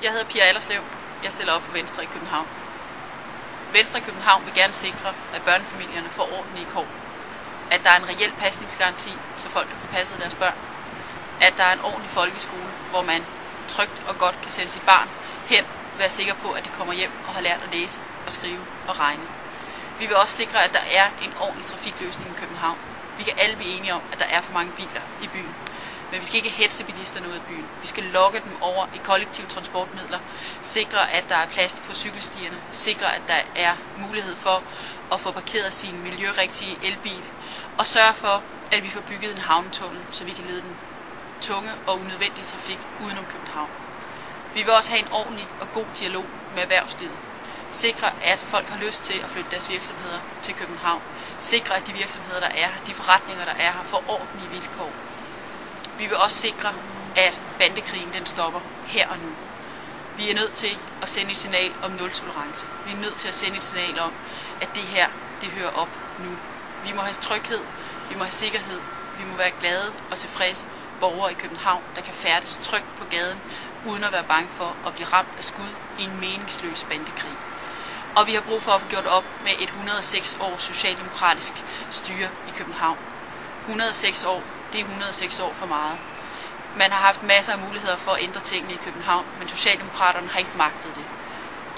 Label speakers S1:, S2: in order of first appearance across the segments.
S1: Jeg hedder Pia Allerslev. Jeg stiller op for Venstre i København. Venstre i København vil gerne sikre, at børnefamilierne får ordentlige kår. At der er en reel pasningsgaranti, så folk kan få passet deres børn. At der er en ordentlig folkeskole, hvor man trygt og godt kan sende sit barn hen og være sikker på, at de kommer hjem og har lært at læse og skrive og regne. Vi vil også sikre, at der er en ordentlig trafikløsning i København. Vi kan alle blive enige om, at der er for mange biler i byen. Men vi skal ikke hetze bilisterne ud af byen. Vi skal lokke dem over i kollektive transportmidler, sikre, at der er plads på cykelstierne, sikre, at der er mulighed for at få parkeret sin miljørigtige elbil, og sørge for, at vi får bygget en havnetunnel, så vi kan lede den tunge og unødvendige trafik udenom København. Vi vil også have en ordentlig og god dialog med erhvervslivet. Sikre, at folk har lyst til at flytte deres virksomheder til København. Sikre, at de virksomheder, der er her, de forretninger, der er her, får ordentlige vilkår. Vi vil også sikre, at bandekrigen den stopper her og nu. Vi er nødt til at sende et signal om nul-tolerance. Vi er nødt til at sende et signal om, at det her, det hører op nu. Vi må have tryghed, vi må have sikkerhed, vi må være glade og tilfredse borgere i København, der kan færdes trygt på gaden, uden at være bange for at blive ramt af skud i en meningsløs bandekrig. Og vi har brug for at få gjort op med et 106 års socialdemokratisk styre i København. 106 år, det er 106 år for meget. Man har haft masser af muligheder for at ændre tingene i København, men Socialdemokraterne har ikke magtet det.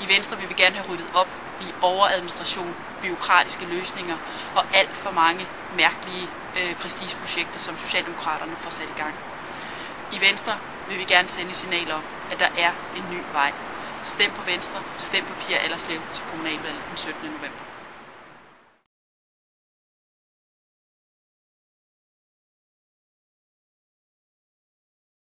S1: I Venstre vil vi gerne have ryddet op i overadministration, bureaukratiske løsninger og alt for mange mærkelige prestigeprojekter, som Socialdemokraterne får sat i gang. I Venstre vil vi gerne sende et signal om, at der er en ny vej. Stem på Venstre, stem på Pia Allerslev til kommunalvalget den 17. november.